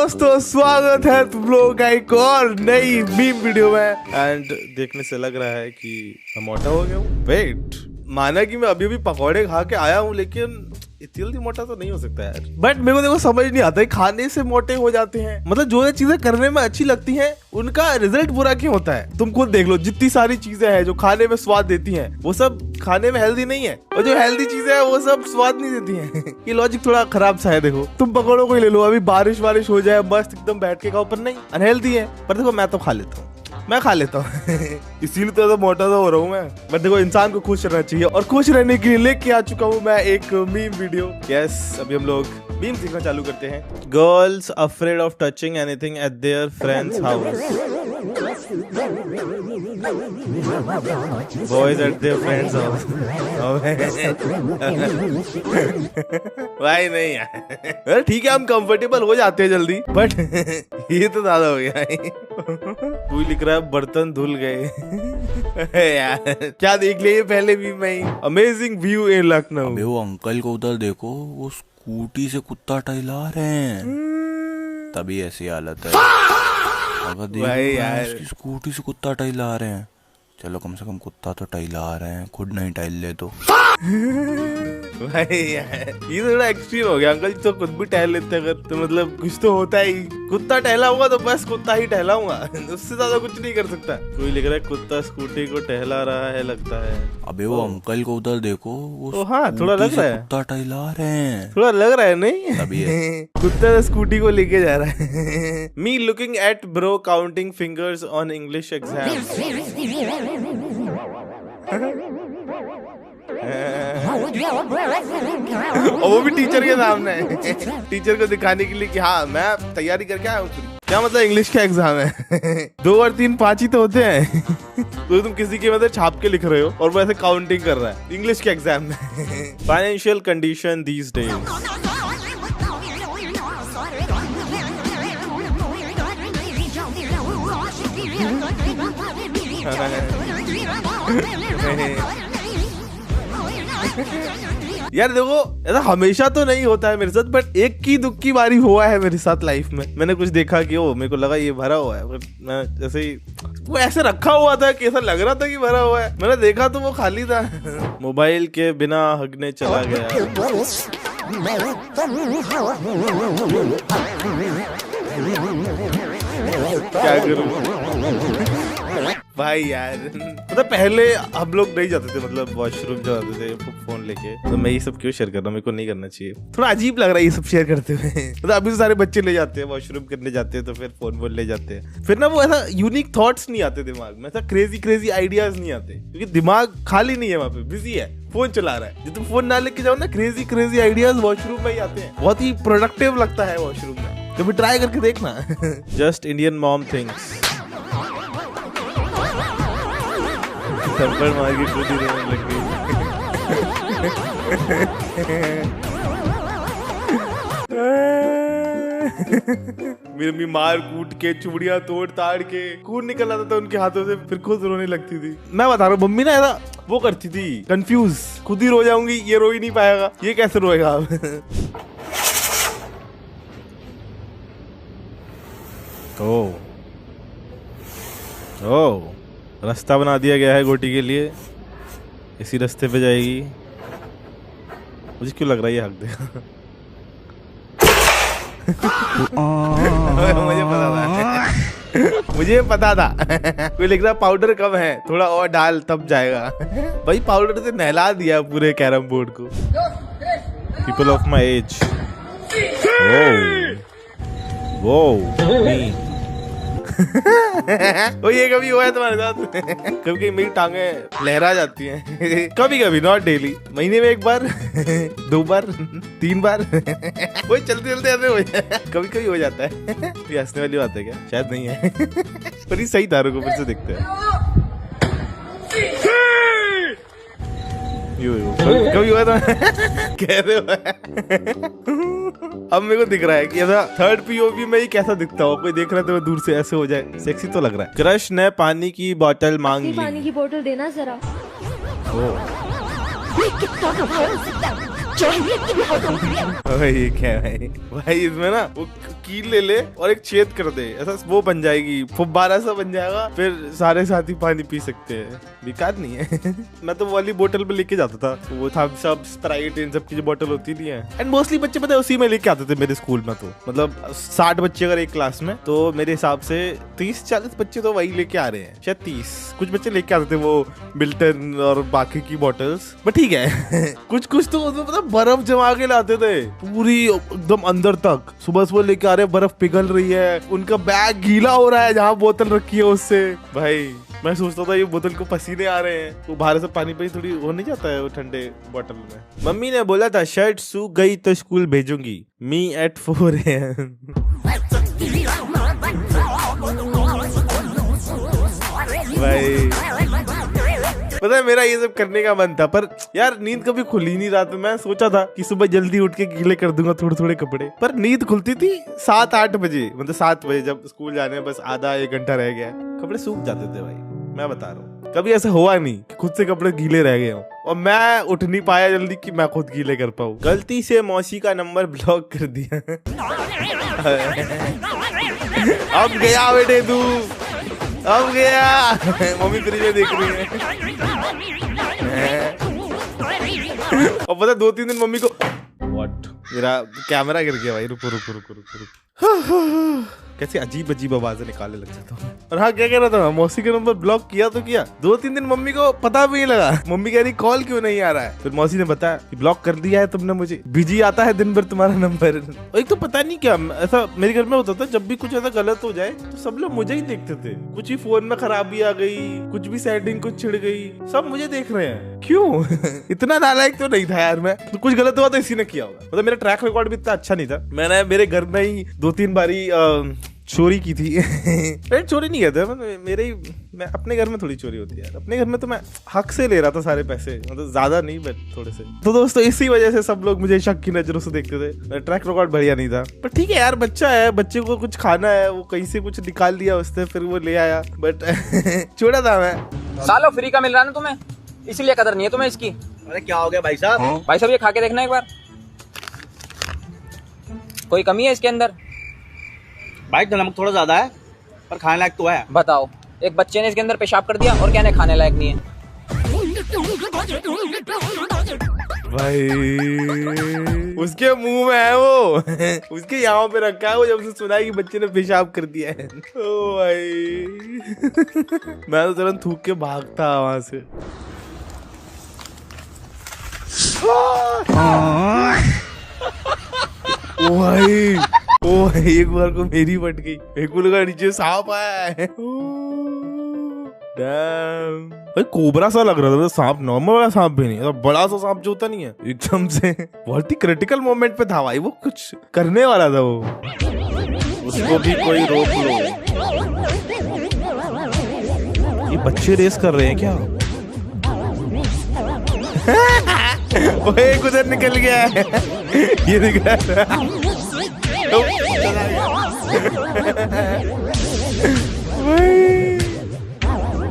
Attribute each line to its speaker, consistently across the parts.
Speaker 1: दोस्तों, स्वागत है तुम लोगों का एक और नई मीम वीडियो में। एंड देखने से लग रहा है कि मैं मोटा हो गया हूँ। वेट, माना कि मैं अभी भी पकौड़े खा के आया हूँ, लेकिन इतनी जल्दी मोटा तो नहीं हो सकता यार। बट मेरे को देखो समझ नहीं आता है, खाने से मोटे हो जाते हैं। मतलब जो चीजें करने में अच्छी लगती हैं, उनका रिजल्ट बुरा क्यों होता है? तुम खुद देख लो, जितनी सारी चीजें हैं जो खाने में स्वाद देती हैं, वो सब खाने में हेल्दी नहीं है, और जो हेल्दी चीजें हैं वो सब स्वाद नहीं देती हैं। ये लॉजिक थोड़ा खराब सा है। देखो, तुम पकौड़ों को ही ले लो, अभी बारिश वारिश हो जाए, मस्त एकदम बैठ के खाओ, पर नहीं, अनहेल्दी है। पर देखो, मैं तो खा लेता हूँ, मैं खा लेता हूँ। इसीलिए तो मोटा तो हो रहा हूँ मैं। बट देखो, इंसान को खुश रहना चाहिए, और खुश रहने के लिए लेके आ चुका हूँ मैं एक मीम वीडियो। यस, अभी हम लोग मीम सीखना चालू करते हैं। Girls afraid of touching anything at their friends house, boys eight their friends house. भाई नहीं यार, ठीक है, हम कंफर्टेबल हो जाते हैं जल्दी, बट ये तो ज्यादा हो गया। कोई लिख रहा है बर्तन धुल गए। यार क्या देख लिए पहले भी मैं। अमेजिंग व्यू इन लखनऊ।
Speaker 2: अबे वो अंकल को उधर देखो, वो स्कूटी से कुत्ता टहला रहे हैं, तभी ऐसी हालत है। अगर देखो यार, इसकी स्कूटी से कुत्ता टहला रहे हैं। चलो, कम से कम कुत्ता तो टहला रहे हैं, खुद नहीं टहल ले तो।
Speaker 1: भाई यार, ये तो थोड़ा एक्सट्रीम हो गया। अंकल तो खुद भी टहल लेते अगर, तो मतलब कुछ तो होता ही। कुत्ता टहला होगा तो बस कुत्ता ही टहलाऊंगा, उससे ज्यादा कुछ नहीं कर सकता। कोई लिख रहा है कुत्ता स्कूटी को टहला रहा है, लगता है।
Speaker 2: अबे वो अंकल को उधर देखो, वो
Speaker 1: हाँ, थोड़ा लग रहा है
Speaker 2: कुत्ता टहला रहे हैं,
Speaker 1: थोड़ा लग रहा है नहीं?
Speaker 2: तभी
Speaker 1: कुत्ता स्कूटी को लेके जा रहा है। मी looking at bro counting fingers on English exam. और वो भी टीचर के सामने, टीचर को दिखाने के लिए कि हाँ, मैं तैयारी करके आया हूँ। क्या मतलब इंग्लिश का एग्जाम है? 2 और 3 5 ही तो होते हैं। तो तुम किसी के मतलब छाप के लिख रहे हो और वो ऐसे काउंटिंग कर रहा है इंग्लिश के एग्जाम में। Financial condition these days. यार देखो, ऐसा हमेशा तो नहीं होता है मेरे साथ, बट एक की दुख की बारी हुआ है मेरे साथ लाइफ में। मैंने कुछ देखा कि ओ, मेरे को लगा ये भरा हुआ है, बट मैं जैसे ही वो ऐसे रखा हुआ था कि ऐसा लग रहा था कि भरा हुआ है, मैंने देखा तो वो खाली था। मोबाइल के बिना हगने चला गया। क्या करूं भाई यार। मतलब पहले हम लोग नहीं जाते थे, मतलब वॉशरूम जाते थे फोन लेके। तो मैं ये सब क्यों शेयर कर रहा हूँ? मेरे को नहीं करना चाहिए, थोड़ा अजीब लग रहा है ये सब शेयर करते हुए। मतलब अभी तो सारे बच्चे ले जाते हैं, वॉशरूम करने जाते हैं तो फिर फोन वोन ले जाते हैं। फिर ना वो ऐसा यूनिक थॉट्स नहीं आते दिमाग में, ऐसा क्रेजी आइडियाज नहीं आते, क्योंकि दिमाग खाली नहीं है, वहाँ पे बिजी है, फोन चला रहा है। जब तुम फोन ना लेके जाओ ना, क्रेजी आइडियाज वॉशरूम में ही आते हैं। बहुत ही प्रोडक्टिव लगता है वॉशरूम में, कभी ट्राई करके देखना। Just Indian mom things. थप्पड़ मार के खुद ही रोने लग गई। मेरी मम्मी मार कूट के, चूड़ियां तोड़ ताड़ के खून निकल आता था उनके हाथों से, फिर खुद रोने लगती थी। मैं बता रहा हूँ, मम्मी ना ऐसा वो करती थी, कंफ्यूज, खुद ही रो जाऊंगी, ये रो ही नहीं पाएगा, ये कैसे रोएगा। ओ रास्ता बना दिया गया है गोटी के लिए, इसी रास्ते पे जाएगी। मुझे क्यों लग रहा है ये हक देगा। मुझे पता था। कोई लिख रहा पाउडर कम है, थोड़ा और डाल तब जाएगा। भाई पाउडर से नहला दिया पूरे कैरम बोर्ड को। People of my age. वो ये कभी हुआ है तुम्हारे साथ? कभी कभी मेरी टांगे लहरा जाती हैं। कभी कभी, नॉट डेली, महीने में 1 बार 2 बार 3 बार। वो चलते चलते ऐसे हो जाए, कभी कभी हो जाता है। ये हंसने वाली बात है क्या? शायद नहीं है, पर ये सही था। रुको फिर से देखते हैं। कभी हुआ था? कैसे हुआ? अब मेरे को दिख रहा है कि ऐसा थर्ड पीओवी में ही कैसा दिखता हो, कोई देख रहा है तो मैं दूर से ऐसे हो जाए, सेक्सी तो लग रहा है। क्रश ने पानी की बोतल मांग ली।
Speaker 3: पानी की बोतल देना जरा।
Speaker 1: भाई क्या है भाई, इसमें ना वो कील ले ले और एक छेद कर दे, ऐसा वो बन जाएगी, फुब्बारा सा बन जाएगा, फिर सारे साथी पानी पी सकते हैं। बेकार नहीं है। मैं तो वो वाली बोतल पे लेके जाता था, वो थम्स अप, स्प्राइट, इन सब की जो बोतल होती नहीं है। एंड मोस्टली बच्चे पता है उसी में लेके आते थे मेरे स्कूल में। तो मतलब 60 बच्चे अगर एक क्लास में, तो मेरे हिसाब से 30-40 बच्चे तो वही लेके आ रहे हैं, शायद 30। कुछ बच्चे लेके आते थे वो मिल्टन और बाकी की बोतल्स, बट ठीक है। कुछ तो उसमें पता बर्फ जमा के लाते थे पूरी एकदम अंदर तक। सुबह सुबह लेके आ रहे, बर्फ पिघल रही है, उनका बैग गीला हो रहा है जहाँ बोतल रखी है उससे। भाई मैं सोचता था ये बोतल को पसीने आ रहे हैं, तो बाहर से पानी पे थोड़ी हो नहीं जाता है वो ठंडे बोतल में। मम्मी ने बोला था शर्ट सूख गई तो स्कूल भेजूंगी, मी एट 4 AM। भाई पता है मेरा ये सब करने का मन था, पर यार नींद कभी खुल ही नहीं रहा था। मैं सोचा था कि सुबह जल्दी उठ के गीले कर दूंगा थोड़े थोड़े कपड़े, पर नींद खुलती थी 7-8 बजे, मतलब 7 बजे जब स्कूल जाने बस आधा 1 घंटा रह गया, कपड़े सूख जाते थे। भाई मैं बता रहा हूँ, कभी ऐसा हुआ नहीं कि खुद से कपड़े गीले रह गए हो, और मैं उठ नहीं पाया जल्दी कि मैं खुद गीले कर पाऊँ। गलती से मौसी का नंबर ब्लॉक कर दिया। अब गया बेटे तू, अब गया। मम्मी फ्रिज में देख रही है। और पता 2-3 दिन मम्मी को व्हाट, मेरा कैमरा गिर गया भाई, रुको रुको रुको रुको रुको। कैसे अजीब अजीब आवाजें निकालने लग जाता हूँ। और हाँ क्या कह रहा था, मौसी का नंबर ब्लॉक किया तो किया, 2-3 दिन मम्मी को पता भी नहीं लगा। मम्मी कह रही कॉल क्यों नहीं आ रहा है, फिर मौसी ने बताया कि ब्लॉक कर दिया है तुमने मुझे, बिजी आता है दिन भर तुम्हारा नंबर। और एक तो पता नहीं क्या ऐसा मेरे घर में होता था, जब भी कुछ ऐसा गलत हो जाए तो सब लोग मुझे ही देखते थे। कुछ ही फोन में खराबी आ गई, कुछ भी सेटिंग कुछ छिड़ गई, सब मुझे देख रहे हैं। क्यों? इतना नालायक तो नहीं था यार मैं, तो कुछ गलत हुआ तो इसी ने किया होगा। मतलब मेरा ट्रैक रिकॉर्ड भी इतना अच्छा नहीं था। मैंने मेरे घर में ही 2-3 बारी चोरी की थी। चोरी नहीं कहते, मैं अपने घर में थोड़ी चोरी होती है। अपने घर में तो मैं हक से ले रहा था सारे पैसे, मतलब ज्यादा नहीं बट थोड़े से। तो दोस्तों इसी वजह से सब लोग मुझे शक की नजरों से देखते थे। ट्रैक रिकॉर्ड बढ़िया नहीं था, पर ठीक है यार, बच्चा है, बच्चे को कुछ खाना है, वो कहीं से कुछ निकाल लिया उसने, फिर वो ले आया, बट छोड़ा था मैं।
Speaker 3: सालो फ्री का मिल रहा है ना तुम्हें, इसलिए कदर नहीं है तुम्हें इसकी।
Speaker 4: अरे क्या हो गया भाई साहब?
Speaker 3: भाई साहब ये खा के देखना एक बार, कोई कमी है इसके अंदर?
Speaker 4: भाई नमक थोड़ा ज्यादा है, पर खाने लायक तो है।
Speaker 3: बताओ, एक बच्चे ने इसके अंदर पेशाब कर दिया और कहने खाने लायक नहीं है।
Speaker 1: भाई उसके मुंह में है वो, उसके यहाँ पे रखा है वो, जब से सुना है कि बच्चे ने पेशाब कर दिया है। ओ भाई मैं तो तुरंत थूक के भागता वहां से। ओ भाई, ओ एक बार को मेरी फट गई, एक को लगा नीचे सांप आया है। डैम भाई कोबरा सा लग रहा था, सांप नॉर्मल वाला सांप भी नहीं, तो बड़ा सा सांप जो होता नहीं है एकदम से। बहुत ही क्रिटिकल मोमेंट पे था भाई, वो कुछ करने वाला था वो, उसको भी कोई रोक लो। ये बच्चे रेस कर रहे हैं क्या? एक उधर निकल गया है, ये दिख रहा है।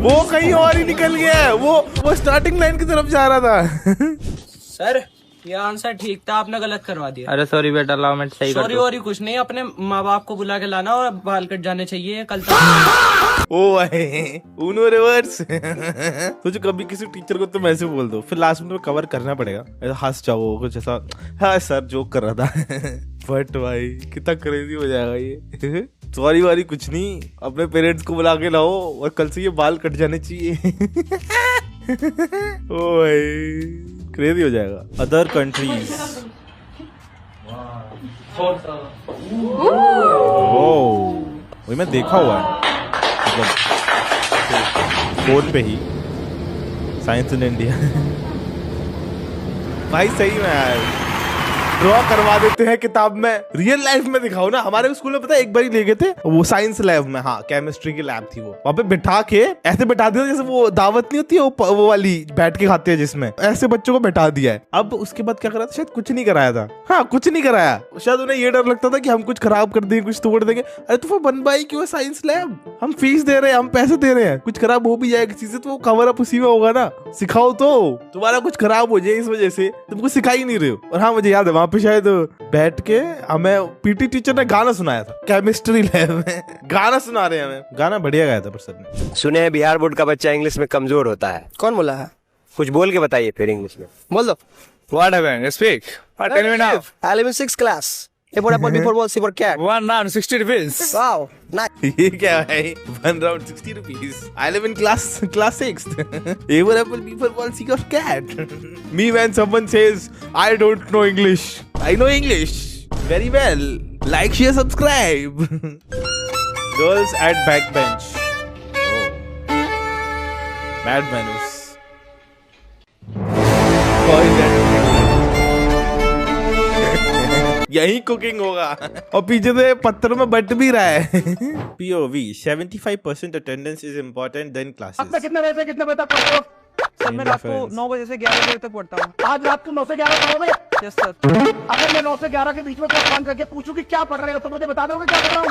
Speaker 1: वो कहीं और ही निकल गया है, वो स्टार्टिंग लाइन की तरफ जा रहा था।
Speaker 5: सर ये आंसर ठीक था, आपने गलत करवा दिया।
Speaker 3: अरे सॉरी बेटा, अलाउ मैं सही कर दूं।
Speaker 5: सॉरी और कुछ नहीं, अपने माँ बाप को बुला के लाना और बाल कट जाने चाहिए कल तक।
Speaker 1: ओ भाई उनो रिवर्स। तो जो कभी किसी टीचर को तुम ऐसे बोल दो, फिर लास्ट में कवर करना पड़ेगा, ऐसा हंस जाओ कुछ ऐसा, हाँ सर जोक कर रहा था। बट भाई कितना क्रेजी हो जाएगा ये। सॉरी वारी कुछ नहीं, अपने पेरेंट्स को बुला के लाओ और कल से ये बाल कट जाने चाहिए। ओ भाई क्रेजी हो जाएगा। अदर कंट्रीज, वही मैं देखा हुआ है, मतलब फोन पे ही, साइंस इन इंडिया। भाई सही में यार ड्रॉ करवा देते हैं किताब में, रियल लाइफ में दिखाओ ना। हमारे स्कूल में पता है एक बार ले गए थे वो साइंस लैब में, हाँ केमिस्ट्री की लैब थी वो, वहाँ पे बिठा के ऐसे बिठा दिया जैसे वो दावत नहीं होती है वो वाली बैठ के खाते हैं जिसमें, ऐसे बच्चों को बैठा दिया है। अब उसके बाद क्या करा था, शायद कुछ नहीं कराया था, हाँ कुछ नहीं कराया, शायद उन्हें ये डर लगता था कि हम कुछ खराब कर देंगे, कुछ तोड़ देंगे। अरे तो वो बनवाई क्यों साइंस लैब, हम फीस दे रहे हैं, हम पैसे दे रहे हैं, कुछ खराब हो भी जाएगा किसी से तो वो कवर अप उसी में होगा ना। सिखाओ तो, तुम्हारा कुछ खराब हो जाए इस वजह से तुमको सिखा ही नहीं रहे हो। और हाँ मुझे याद है वहां पे शायद बैठ के हमें पीटी टीचर ने गाना सुनाया था, केमिस्ट्री लैब में गाना सुना रहे हैं हमें, गाना बढ़िया गाया था पर सर ने।
Speaker 6: सुने हैं बिहार बोर्ड का बच्चा इंग्लिश में कमजोर होता है।
Speaker 7: कौन बोला है?
Speaker 6: कुछ बोल के बताइए फिर इंग्लिश में।
Speaker 7: बोल दो।
Speaker 8: What happened? Speak. Tell me now.
Speaker 7: I live in 6th class. A for apple, B for ball, C for cat.
Speaker 8: 1 round 60 rupees.
Speaker 7: Wow, nice.
Speaker 1: ये क्या है, 1 round 60 rupees. I live in class 6th. A for apple, B for ball, C for cat. Me when someone says I don't know English, I know English very well. Like, share, subscribe. Girls at backbench. Oh. Bad manners. यही cooking होगा और पीछे से पत्थरों में but भी रहा है। POV 75% attendance is important then classes.
Speaker 5: कितने बजे से कितने बजे तक पढ़ते हो?
Speaker 9: सर मैं रात को 9 बजे से 11 बजे तक पढ़ता हूँ।
Speaker 5: आज रात को 9 से 11 पढ़ोगे?
Speaker 9: Yes sir.
Speaker 5: अगर मैं 9 से 11 के बीच में कोई फोन करके पूछूं कि क्या पढ़ रहे हो तो मुझे बता दोगे क्या पढ़ रहा हूँ?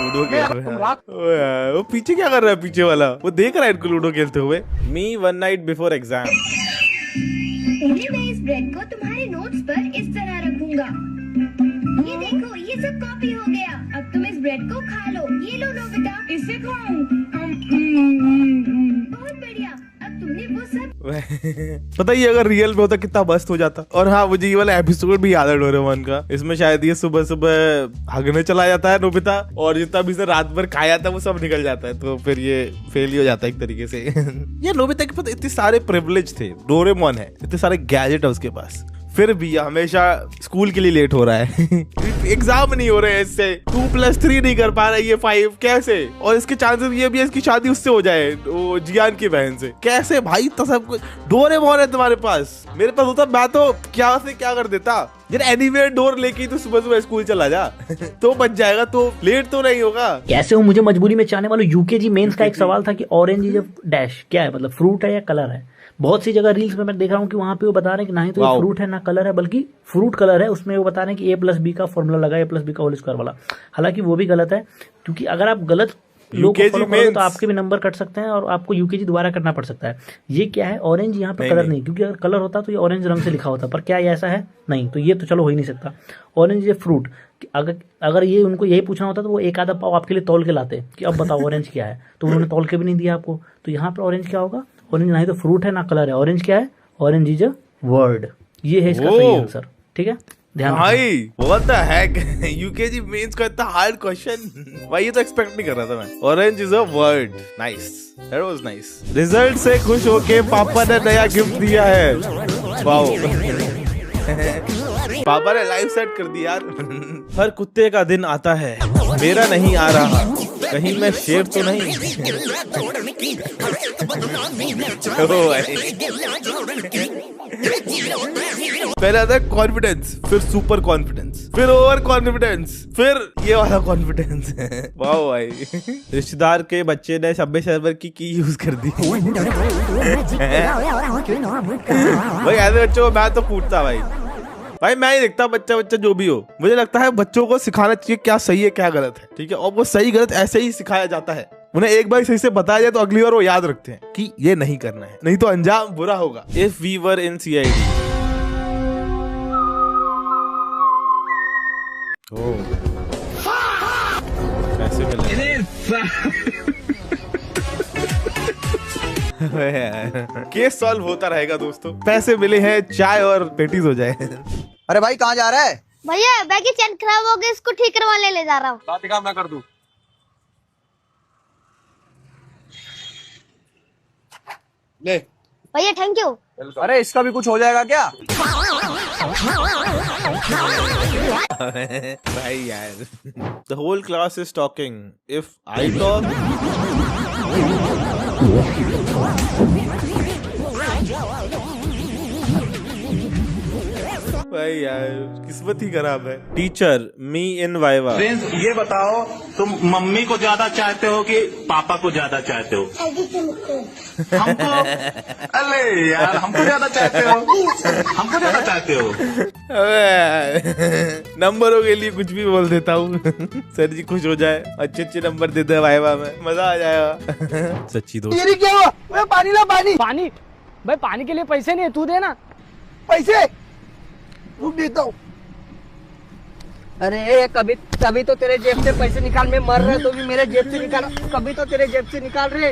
Speaker 1: लूडो खेल रहा है वो पीछे क्या कर रहा है, पीछे वाला वो देख रहा है इनको लूडो खेलते हुए। मी 1 night बिफोर एग्जाम।
Speaker 10: मैं इस ब्रेड को तुम्हारे नोट्स पर इस तरह रखूंगा। ये देखो ये सब कॉपी हो गया, अब तुम इस ब्रेड को खा लो। ये लो नोबिता, इसे खाऊं। बहुत बढ़िया, अब तुमने वो सब
Speaker 1: पता ही अगर रियल में होता कितना मस्त हो जाता। और हाँ मुझे ये वाला एपिसोड भी याद है डोरेमोन का, इसमें शायद ये सुबह सुबह हगने चला जाता है नोबिता और जितना भी रात भर खाया था वो सब निकल जाता है, तो फिर ये फेल ही हो जाता है एक तरीके से। ये नोबिता के पास इतने सारे प्रिविलेज थे, डोरेमोन है इतने सारे गैजेट है उसके पास, फिर भी हमेशा स्कूल के लिए लेट हो रहा है। एग्जाम नहीं हो रहे हैं इससे, 2+3 नहीं कर पा रहा है ये 5 कैसे, और इसके चांसेस ये भी है इसकी शादी उससे हो जाए, वो जियान की बहन से। कैसे भाई तो सब कुछ डोरेमोन है तुम्हारे पास, मेरे पास होता मैं तो क्या से क्या कर देता यार। एनीवेयर डोर लेके तो सुबह सुबह स्कूल चला जा तो बच जाएगा, तो लेट तो नहीं होगा।
Speaker 11: कैसे हो मुझे मजबूरी में चाहने वालों, यूकेजी मेंस का एक सवाल था कि ऑरेंज इज डैश क्या है, मतलब फ्रूट है या कलर है। बहुत सी जगह रील्स में मैं देख रहा हूँ कि वहां पे वो बता रहे हैं कि ना ही तो ये फ्रूट है ना कलर है, बल्कि फ्रूट कलर है। उसमें वो बता रहे हैं कि A+B का फॉर्मूला लगा, A+B का होल स्क्वायर वाला। हालांकि वो भी गलत है, क्योंकि अगर आप गलत लोग को फॉलो करोगे तो आपके भी नंबर कट सकते हैं और आपको यूकेजी दोबारा करना पड़ सकता है। ये क्या है, ऑरेंज यहाँ पे कलर नहीं, क्योंकि अगर कलर होता तो ये ऑरेंज रंग से लिखा होता, पर क्या ये ऐसा है नहीं, तो ये तो चलो हो ही नहीं सकता। ऑरेंज ये फ्रूट, अगर ये उनको यही पूछना होता तो वो एक आधा पाव आपके लिए तौल के लाते कि अब बताओ ऑरेंज क्या है, तो उन्होंने तौल के भी नहीं दिया आपको। तो यहाँ पर ऑरेंज क्या होगा, ऑरेंज ना ही तो फ्रूट है ना कलर है, ऑरेंज क्या है, ऑरेंज इज अ वर्ड। ये है इसका सही आंसर, ठीक है ध्यान
Speaker 1: भाई। What the heck, UKG men's का इतना हार्ड क्वेश्चन, भाई ये तो एक्सपेक्ट नहीं कर रहा था मैं। Orange is a word, nice, that was nice. Result से खुश होके पापा ने नया गिफ्ट दिया है, वाओ। पापा ने लाइव सेट कर दिया यार। हर कुत्ते का दिन आता है, मेरा नहीं आ रहा, कहीं मैं शेर तो नहीं। पहले आता है कॉन्फिडेंस, फिर सुपर कॉन्फिडेंस, फिर ओवर कॉन्फिडेंस, फिर ये वाला कॉन्फिडेंस। वाह भाई, रिश्तेदार के बच्चे ने सबवे सर्वर की यूज कर दी। भाई ऐसे बच्चों को मैं तो पूछता भाई मैं ही देखता बच्चा जो भी हो, मुझे लगता है बच्चों को सिखाना चाहिए क्या सही है क्या गलत है, ठीक है। और वो सही गलत ऐसे ही सिखाया जाता है, उन्हें एक बार सही से बताया जाए तो अगली बार वो याद रखते हैं कि ये नहीं करना है, नहीं तो अंजाम बुरा होगा। If we were in CID, कैसे केस सॉल्व होता रहेगा दोस्तों, पैसे मिले हैं, चाय और पेटीज हो जाए।
Speaker 7: अरे भाई कहाँ जा रहा है?
Speaker 10: भैया बैग की चेन खराब हो गई, इसको ठीक करवाने ले जा रहा हूँ।
Speaker 8: साथ ही काम मैं कर दूं।
Speaker 7: ले
Speaker 10: भैया थैंक यू।
Speaker 7: अरे इसका भी कुछ हो जाएगा क्या?
Speaker 1: भाई यार, the whole class is talking. If I talk, भाई यार किस्मत ही खराब है। टीचर मी इन वाइवा।
Speaker 12: ये बताओ तुम मम्मी को ज्यादा चाहते हो कि पापा को ज्यादा चाहते हो? हमको अरे यार हमको ज्यादा चाहते हो, हमको ज्यादा चाहते हो।
Speaker 1: नंबरों के लिए कुछ भी बोल देता हूँ। सर जी खुश हो जाए, अच्छे अच्छे नंबर देते हैं वाइवा में, मजा आ जाएगा। सच्ची दोस्त।
Speaker 5: ये क्या हुआ? पानी ला पानी।
Speaker 9: पानी भाई, पानी के लिए पैसे नहीं है, तू देना
Speaker 5: पैसे। रुक देता हूँ।
Speaker 9: अरे कभी तो तेरे जेब से पैसे निकाल, मैं मर रहा तो भी मेरे जेब से निकाल, कभी तो तेरे जेब से निकाल रहे।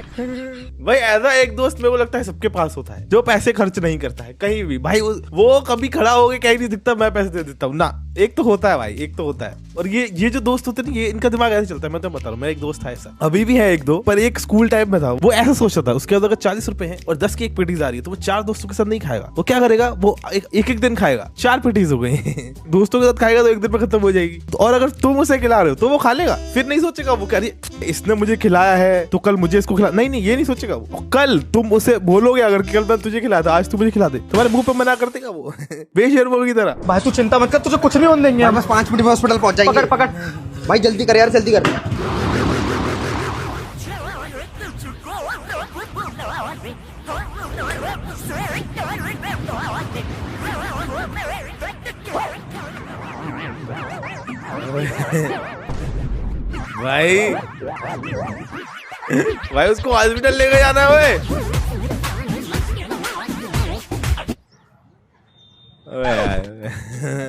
Speaker 1: भाई ऐसा एक दोस्त मेरे को लगता है सबके पास होता है जो पैसे खर्च नहीं करता है कहीं भी। भाई वो कभी खड़ा होके कहीं नहीं दिखता मैं पैसे दे देता हूँ ना। एक तो होता है भाई, एक तो होता है। और ये जो दोस्त होते हैं ये इनका दिमाग ऐसे चलता है। मैं तो बता रहा हूँ, मेरा एक दोस्त था ऐसा, अभी भी है एक दो, पर एक स्कूल टाइम में था। वो ऐसा सोचता था उसके बाद अगर 40 रुपए है और 10 की एक पेटीज आ रही है तो वो 4 दोस्तों के साथ नहीं खाएगा। वो क्या करेगा, वो एक दिन खाएगा। 4 पेटीज हो गई। दोस्तों के साथ खाएगा तो एक दिन में खत्म हो जाएगी। और अगर तुम उसे खिला रहे हो तो वो खा लेगा, फिर नहीं सोचेगा वो कह रही इसने मुझे खिलाया है तो कल मुझे इसको खिला। नहीं ये नहीं सोचेगा वो। कल तुम उसे बोलोगे अगर कल मैं तुझे खिलाया था आज तू मुझे खिला दे, तुम्हारे मुंह पे मना कर देगा वो। बेशर्मों की तरह।
Speaker 5: भाई तू चिंता मत कर, तुझे कुछ नहीं होने देंगे। बस 5 मिनट में हॉस्पिटल पहुंच जाएंगे। पकड़ भाई, जल्दी कर यार, जल्दी कर।
Speaker 1: भाई भाई उसको हॉस्पिटल लेके जाना है।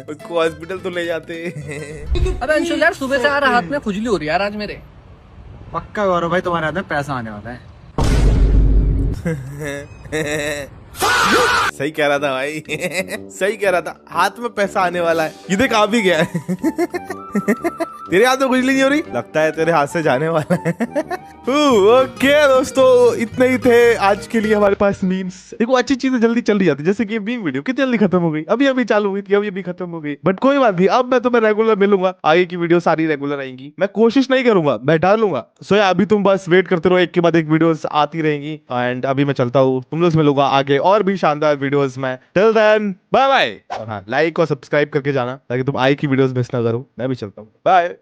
Speaker 1: उसको हॉस्पिटल तो ले जाते।
Speaker 9: अबे अंशुल यार, सुबह से आ रहा, हाथ में खुजली हो रही है यार आज मेरे।
Speaker 5: पक्का गौरव भाई तुम्हारे हाथ में पैसा आने वाला है।
Speaker 1: सही कह रहा था भाई। सही कह रहा था, हाथ में पैसा आने वाला है। ये देख आ भी गया है। तेरे हाथ में खुजली नहीं हो रही, लगता है तेरे हाथ से जाने वाला है। ओके दोस्तों, इतने ही थे आज के लिए हमारे पास मीम्स। देखो अच्छी चीजें जल्दी चल रही जाती, जैसे कि मीम वीडियो कितनी जल्दी खत्म हो गई, अभी चालू हुई थी, अभी खत्म हो गई। बट कोई बात नहीं, अब मैं तुम्हें रेगुलर मिलूंगा। आगे की वीडियो सारी रेगुलर आएंगी। मैं कोशिश नहीं करूंगा, मैं डालूंगा। सो अभी तुम बस वेट करते रहो, एक के बाद एक वीडियोस आती रहेंगी। एंड अभी मैं चलता हूँ, तुम लोग से मिलूंगा आगे और भी शानदार वीडियोस में। Till then bye bye. और हाँ, लाइक और सब्सक्राइब करके जाना ताकि तुम आगे की वीडियोस मिस ना करो। मैं भी चलता हूँ, बाय।